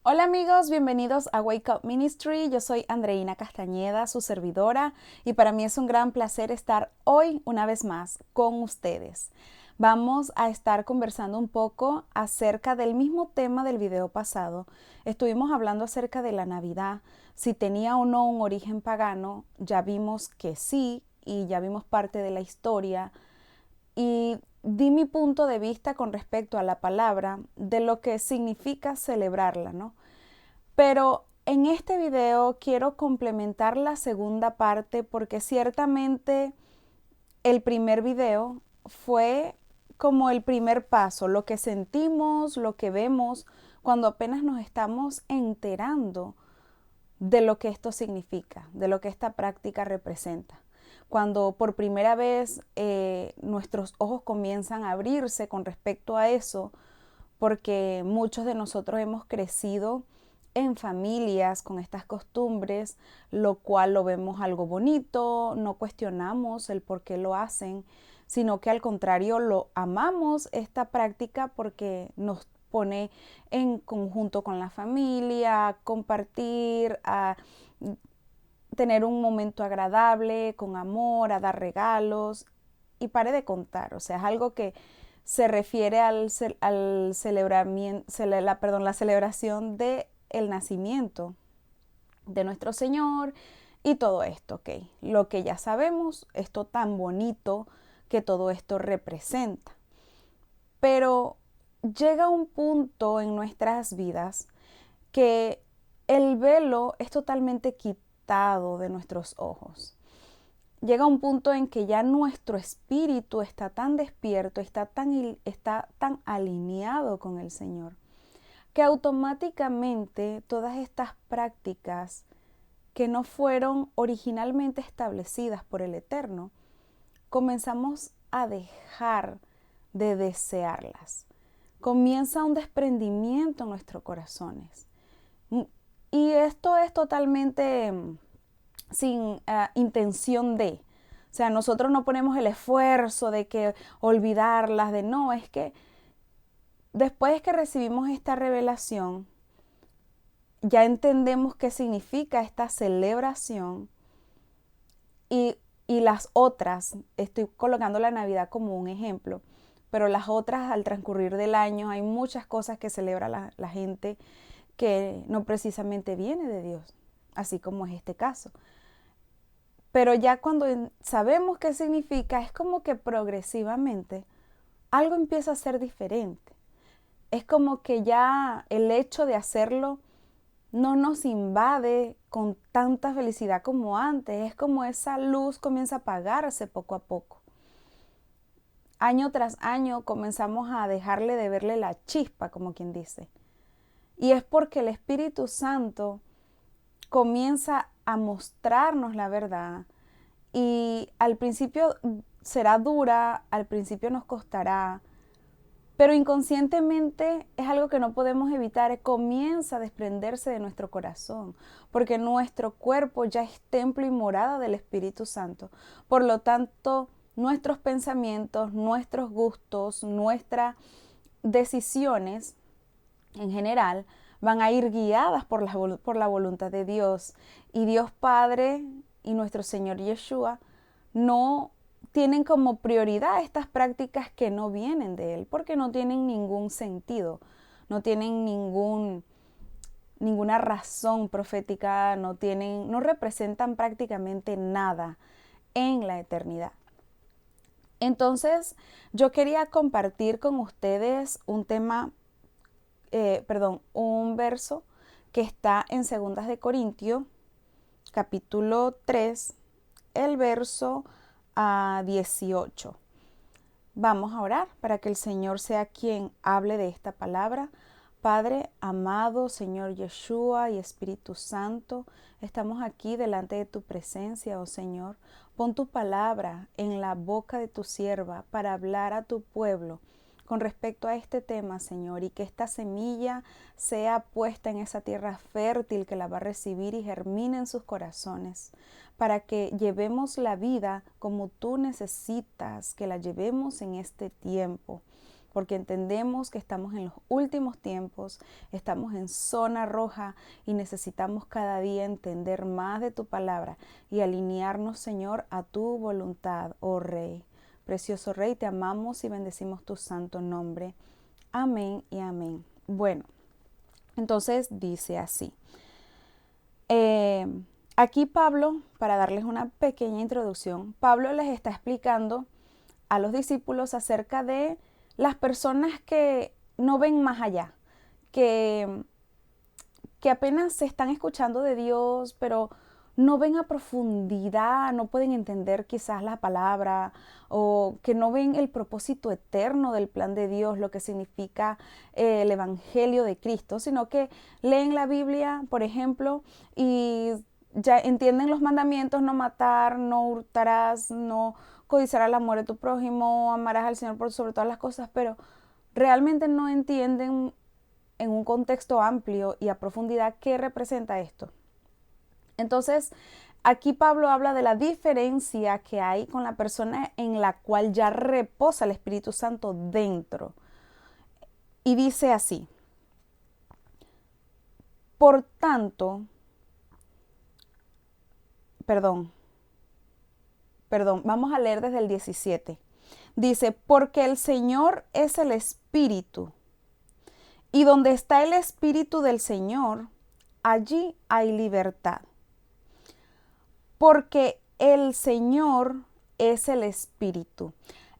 Hola amigos, bienvenidos a Wake Up Ministry. Yo soy Andreina Castañeda, su servidora, y para mí es un gran placer estar hoy una vez más con ustedes. Vamos a estar conversando un poco acerca del mismo tema del video pasado. Estuvimos hablando acerca de la Navidad, si tenía o no un origen pagano. Ya vimos que sí, y ya vimos parte de la historia y di mi punto de vista con respecto a la palabra, de lo que significa celebrarla, ¿no? Pero en este video quiero complementar la segunda parte porque ciertamente el primer video fue como el primer paso, lo que sentimos, lo que vemos cuando apenas nos estamos enterando de lo que esto significa, de lo que esta práctica representa. Cuando por primera vez nuestros ojos comienzan a abrirse con respecto a eso, porque muchos de nosotros hemos crecido en familias con estas costumbres, lo cual lo vemos algo bonito, no cuestionamos el por qué lo hacen, sino que al contrario lo amamos esta práctica porque nos pone en conjunto con la familia, a compartir, a tener un momento agradable, con amor, a dar regalos y pare de contar. O sea, es algo que se refiere al la celebración de el nacimiento de nuestro Señor y todo esto, ¿ok? Lo que ya sabemos, esto tan bonito que todo esto representa. Pero llega un punto en nuestras vidas que el velo es totalmente quitado de nuestros ojos. Llega un punto en que ya nuestro espíritu está tan despierto, está tan alineado con el Señor, que automáticamente todas estas prácticas que no fueron originalmente establecidas por el Eterno, comenzamos a dejar de desearlas. Comienza un desprendimiento en nuestros corazones. Y esto es totalmente sin intención de. O sea, nosotros no ponemos el esfuerzo de que olvidarlas, de no, es que después que recibimos esta revelación, ya entendemos qué significa esta celebración y, y las otras, estoy colocando la Navidad como un ejemplo, pero las otras al transcurrir del año hay muchas cosas que celebra la gente que no precisamente viene de Dios, así como es este caso. Pero ya cuando sabemos qué significa, es como que progresivamente algo empieza a ser diferente. Es como que ya el hecho de hacerlo no nos invade con tanta felicidad como antes. Es como esa luz comienza a apagarse poco a poco. Año tras año comenzamos a dejarle de verle la chispa, como quien dice. Y es porque el Espíritu Santo comienza a mostrarnos la verdad. Y al principio será dura, al principio nos costará, pero inconscientemente es algo que no podemos evitar, comienza a desprenderse de nuestro corazón, porque nuestro cuerpo ya es templo y morada del Espíritu Santo. Por lo tanto, nuestros pensamientos, nuestros gustos, nuestras decisiones en general van a ir guiadas por la voluntad de Dios. Y Dios Padre y nuestro Señor Yeshua no tienen como prioridad estas prácticas que no vienen de Él, porque no tienen ningún sentido, no tienen ninguna razón profética, no representan prácticamente nada en la eternidad. Entonces, yo quería compartir con ustedes un verso que está en Segundas de Corintios, capítulo 3, el verso 18. Vamos a orar para que el Señor sea quien hable de esta palabra. Padre amado, Señor Yeshua y Espíritu Santo, estamos aquí delante de tu presencia, oh Señor. Pon tu palabra en la boca de tu sierva para hablar a tu pueblo con respecto a este tema, Señor, y que esta semilla sea puesta en esa tierra fértil que la va a recibir y germine en sus corazones, para que llevemos la vida como tú necesitas que la llevemos en este tiempo. porque entendemos que estamos en los últimos tiempos, estamos en zona roja y necesitamos cada día entender más de tu palabra y alinearnos, Señor, a tu voluntad, oh Rey. Precioso Rey, te amamos y bendecimos tu santo nombre. Amén y amén. Bueno, entonces dice así. Aquí Pablo, para darles una pequeña introducción, Pablo les está explicando a los discípulos acerca de las personas que no ven más allá, que, que apenas se están escuchando de Dios, pero no ven a profundidad, no pueden entender quizás la palabra o que no ven el propósito eterno del plan de Dios, lo que significa el Evangelio de Cristo, sino que leen la Biblia, por ejemplo, y ya entienden los mandamientos: no matar, no hurtarás, no codiciarás la muerte de tu prójimo, amarás al Señor por sobre todas las cosas, pero realmente no entienden en un contexto amplio y a profundidad qué representa esto. Entonces, aquí Pablo habla de la diferencia que hay con la persona en la cual ya reposa el Espíritu Santo dentro. Y dice así: por tanto, perdón, vamos a leer desde el 17. Dice, porque el Señor es el Espíritu, y donde está el Espíritu del Señor, allí hay libertad. Porque el Señor es el Espíritu.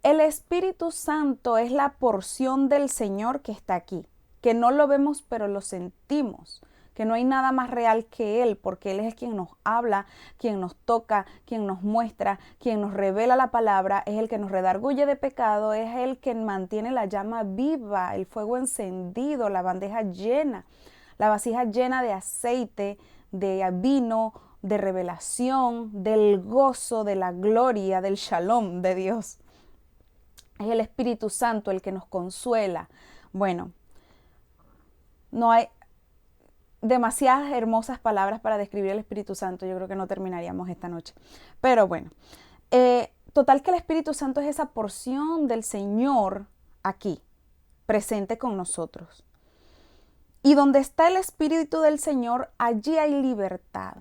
El Espíritu Santo es la porción del Señor que está aquí, que no lo vemos pero lo sentimos, que no hay nada más real que Él, porque Él es quien nos habla, quien nos toca, quien nos muestra, quien nos revela la palabra, es el que nos redarguye de pecado, es el que mantiene la llama viva, el fuego encendido, la bandeja llena, la vasija llena de aceite, de vino, de revelación, del gozo, de la gloria, del shalom de Dios. Es el Espíritu Santo el que nos consuela. Bueno, no hay demasiadas hermosas palabras para describir el Espíritu Santo. Yo creo que no terminaríamos esta noche. Pero bueno, total que el Espíritu Santo es esa porción del Señor aquí, presente con nosotros. Y donde está el Espíritu del Señor, allí hay libertad.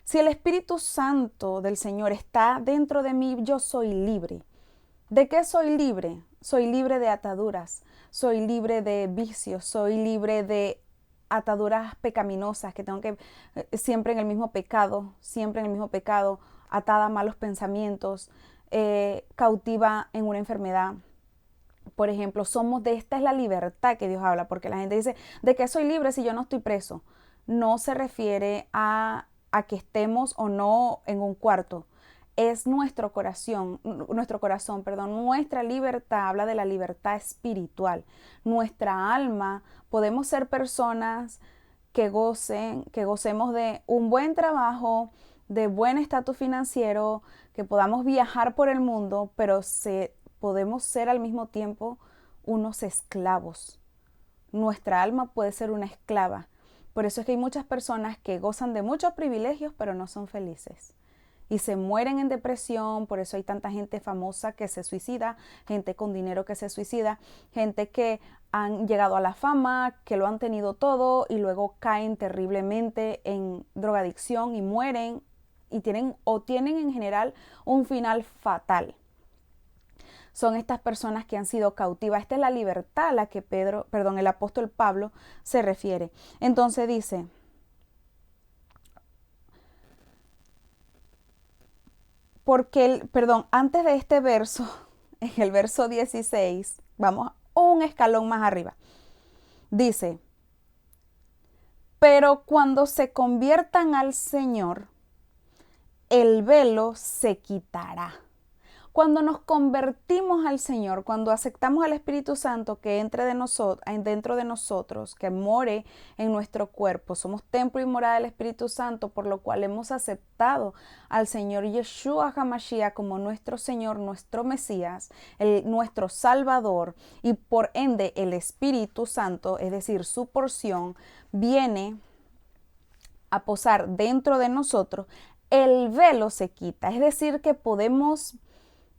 Si el Espíritu Santo del Señor está dentro de mí, yo soy libre. ¿De qué soy libre? Soy libre de ataduras, soy libre de vicios, soy libre de ataduras pecaminosas, que tengo que siempre en el mismo pecado, atada a malos pensamientos, cautiva en una enfermedad. Por ejemplo, esta es la libertad que Dios habla, porque la gente dice, ¿de qué soy libre si yo no estoy preso? No se refiere a que estemos o no en un cuarto. Es nuestra libertad, habla de la libertad espiritual. Nuestra alma, podemos ser personas que gocemos de un buen trabajo, de buen estatus financiero, que podamos viajar por el mundo, pero podemos ser al mismo tiempo unos esclavos. Nuestra alma puede ser una esclava. Por eso es que hay muchas personas que gozan de muchos privilegios, pero no son felices. Y se mueren en depresión, por eso hay tanta gente famosa que se suicida, gente con dinero que se suicida, gente que han llegado a la fama, que lo han tenido todo y luego caen terriblemente en drogadicción y mueren y tienen en general un final fatal. Son estas personas que han sido cautivas. Esta es la libertad a la que el apóstol Pablo se refiere. Entonces dice, antes de este verso, en el verso 16, vamos un escalón más arriba. Dice, pero cuando se conviertan al Señor, el velo se quitará. Cuando nos convertimos al Señor, cuando aceptamos al Espíritu Santo que entre dentro de nosotros, que more en nuestro cuerpo, somos templo y morada del Espíritu Santo, por lo cual hemos aceptado al Señor Yeshua HaMashiach como nuestro Señor, nuestro Mesías, nuestro Salvador, y por ende el Espíritu Santo, es decir, su porción, viene a posar dentro de nosotros, el velo se quita, es decir, que podemos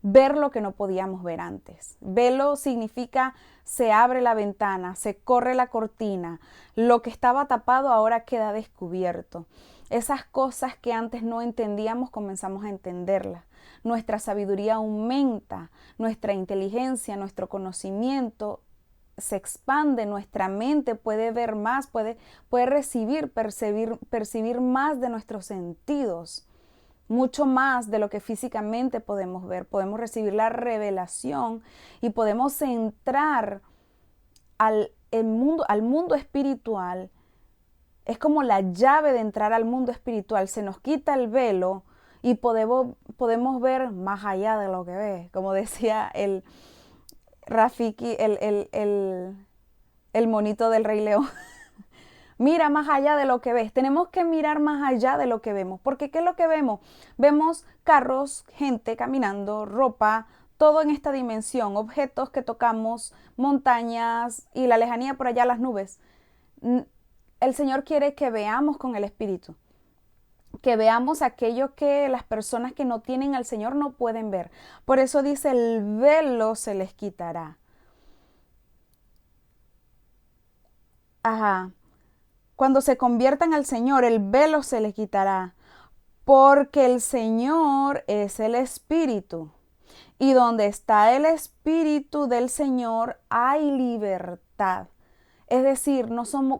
ver lo que no podíamos ver antes. Velo significa se abre la ventana, se corre la cortina, lo que estaba tapado ahora queda descubierto. Esas cosas que antes no entendíamos comenzamos a entenderlas. Nuestra sabiduría aumenta, nuestra inteligencia, nuestro conocimiento se expande, nuestra mente puede ver más, puede percibir más de nuestros sentidos, mucho más de lo que físicamente podemos ver. Podemos recibir la revelación y podemos entrar al mundo espiritual. Es como la llave de entrar al mundo espiritual. Se nos quita el velo y podemos ver más allá de lo que ve. Como decía el Rafiki, el monito del Rey León. Mira más allá de lo que ves. Tenemos que mirar más allá de lo que vemos. Porque ¿qué es lo que vemos? Vemos carros, gente caminando, ropa, todo en esta dimensión, objetos que tocamos, montañas y la lejanía por allá, las nubes. El Señor quiere que veamos con el Espíritu, que veamos aquello que las personas que no tienen al Señor no pueden ver. Por eso dice, el velo se les quitará. Ajá. Cuando se conviertan al Señor, el velo se les quitará, porque el Señor es el Espíritu. Y donde está el Espíritu del Señor hay libertad. Es decir,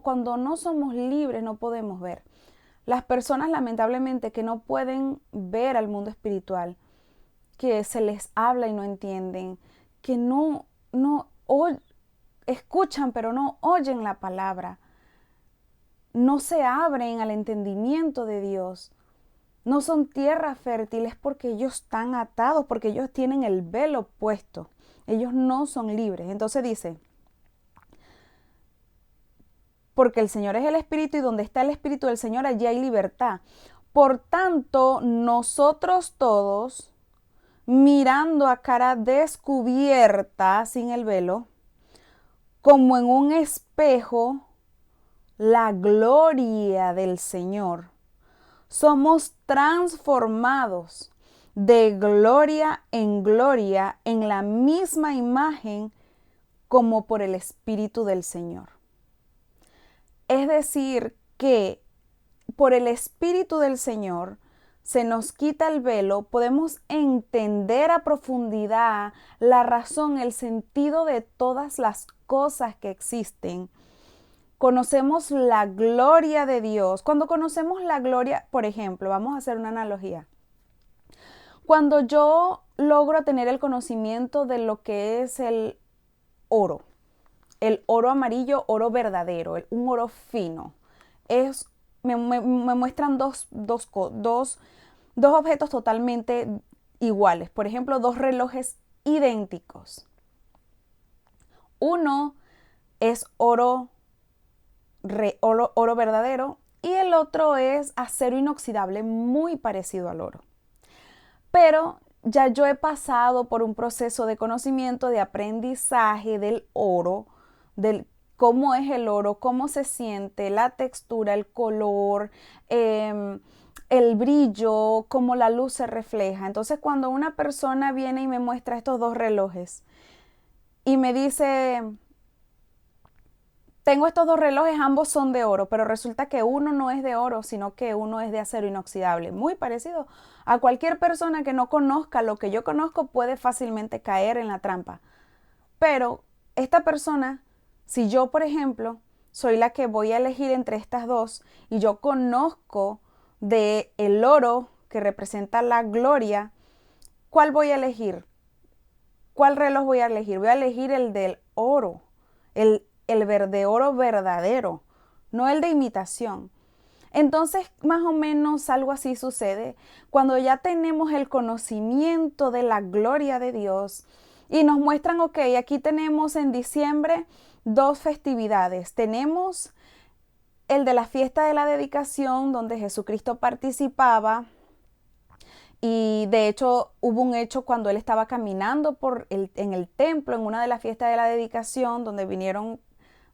cuando no somos libres no podemos ver. Las personas lamentablemente que no pueden ver al mundo espiritual, que se les habla y no entienden, que no escuchan pero no oyen la palabra, no se abren al entendimiento de Dios, no son tierra fértiles porque ellos están atados, porque ellos tienen el velo puesto, ellos no son libres. Entonces dice, porque el Señor es el Espíritu y donde está el Espíritu del Señor allí hay libertad. Por tanto, nosotros todos, mirando a cara descubierta, sin el velo, como en un espejo, la gloria del Señor, somos transformados de gloria en la misma imagen como por el Espíritu del Señor. Es decir, que por el Espíritu del Señor se nos quita el velo, podemos entender a profundidad la razón, el sentido de todas las cosas que existen. Conocemos la gloria de Dios. Cuando conocemos la gloria, por ejemplo, vamos a hacer una analogía. Cuando yo logro tener el conocimiento de lo que es el oro amarillo, oro verdadero, un oro fino, me muestran dos objetos totalmente iguales. Por ejemplo, dos relojes idénticos. Uno es oro verdadero y el otro es acero inoxidable, muy parecido al oro. Pero ya yo he pasado por un proceso de conocimiento, de aprendizaje del oro, del cómo es el oro, cómo se siente, la textura, el color, el brillo, cómo la luz se refleja. Entonces, cuando una persona viene y me muestra estos dos relojes y me dice, tengo estos dos relojes, ambos son de oro, pero resulta que uno no es de oro, sino que uno es de acero inoxidable. Muy parecido a cualquier persona que no conozca lo que yo conozco puede fácilmente caer en la trampa. Pero esta persona, si yo, por ejemplo, soy la que voy a elegir entre estas dos y yo conozco de el oro que representa la gloria, ¿cuál voy a elegir? ¿Cuál reloj voy a elegir? Voy a elegir el del oro, el verde oro verdadero, no el de imitación. Entonces, más o menos algo así sucede cuando ya tenemos el conocimiento de la gloria de Dios y nos muestran, ok, aquí tenemos en diciembre dos festividades. Tenemos el de la fiesta de la dedicación, donde Jesucristo participaba. Y de hecho hubo un hecho cuando él estaba caminando en el templo, en una de las fiestas de la dedicación, donde vinieron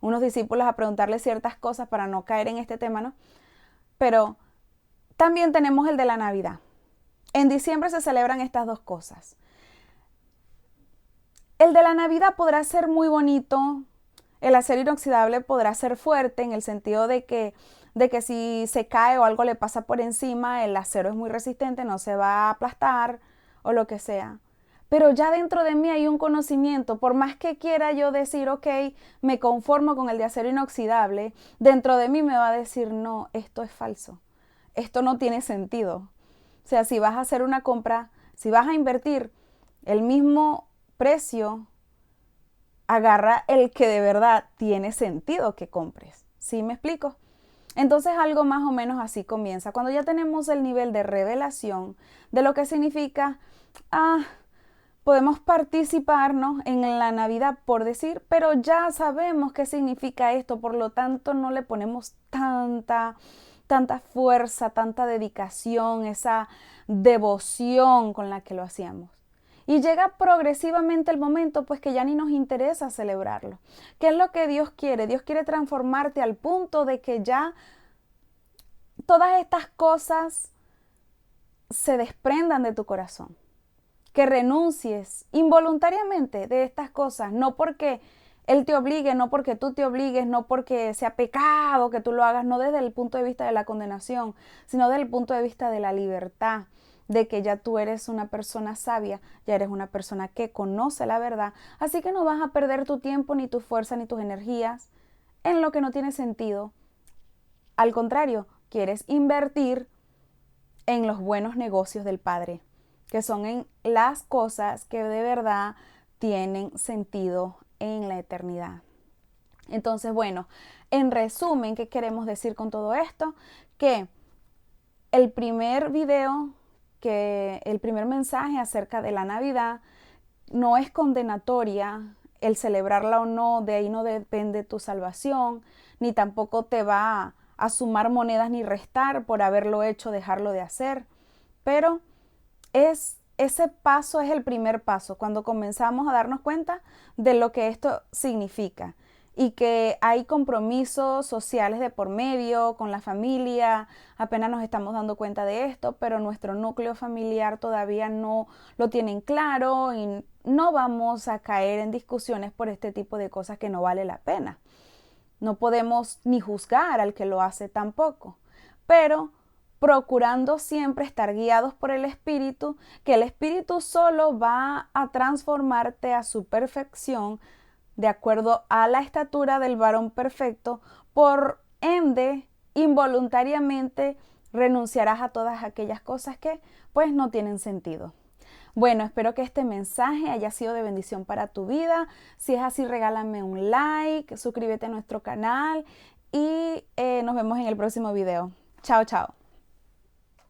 unos discípulos a preguntarle ciertas cosas para no caer en este tema, ¿no? Pero también tenemos el de la Navidad. En diciembre se celebran estas dos cosas. El de la Navidad podrá ser muy bonito, el acero inoxidable podrá ser fuerte en el sentido de que si se cae o algo le pasa por encima, el acero es muy resistente, no se va a aplastar o lo que sea. Pero ya dentro de mí hay un conocimiento, por más que quiera yo decir, ok, me conformo con el de acero inoxidable, dentro de mí me va a decir, no, esto es falso, esto no tiene sentido. O sea, si vas a hacer una compra, si vas a invertir el mismo precio, agarra el que de verdad tiene sentido que compres. ¿Sí me explico? Entonces algo más o menos así comienza. Cuando ya tenemos el nivel de revelación de lo que significa, podemos participarnos en la Navidad por decir, pero ya sabemos qué significa esto, por lo tanto no le ponemos tanta fuerza, tanta dedicación, esa devoción con la que lo hacíamos. Y llega progresivamente el momento pues que ya ni nos interesa celebrarlo. ¿Qué es lo que Dios quiere? Dios quiere transformarte al punto de que ya todas estas cosas se desprendan de tu corazón. Que renuncies involuntariamente de estas cosas, no porque Él te obligue, no porque tú te obligues, no porque sea pecado que tú lo hagas, no desde el punto de vista de la condenación, sino desde el punto de vista de la libertad, de que ya tú eres una persona sabia, ya eres una persona que conoce la verdad, así que no vas a perder tu tiempo, ni tu fuerza, ni tus energías en lo que no tiene sentido. Al contrario, quieres invertir en los buenos negocios del Padre, que son en las cosas que de verdad tienen sentido en la eternidad. Entonces, bueno, en resumen, ¿qué queremos decir con todo esto? Que el primer video, que el primer mensaje acerca de la Navidad no es condenatoria, el celebrarla o no, de ahí no depende tu salvación, ni tampoco te va a sumar monedas ni restar por haberlo hecho, dejarlo de hacer. Pero ese paso es el primer paso, cuando comenzamos a darnos cuenta de lo que esto significa y que hay compromisos sociales de por medio con la familia, apenas nos estamos dando cuenta de esto, pero nuestro núcleo familiar todavía no lo tienen claro y no vamos a caer en discusiones por este tipo de cosas que no vale la pena. No podemos ni juzgar al que lo hace tampoco, pero procurando siempre estar guiados por el Espíritu, que el Espíritu solo va a transformarte a su perfección de acuerdo a la estatura del varón perfecto, por ende, involuntariamente renunciarás a todas aquellas cosas que pues no tienen sentido. Bueno, espero que este mensaje haya sido de bendición para tu vida. Si es así, regálame un like, suscríbete a nuestro canal y nos vemos en el próximo video. Chao, chao.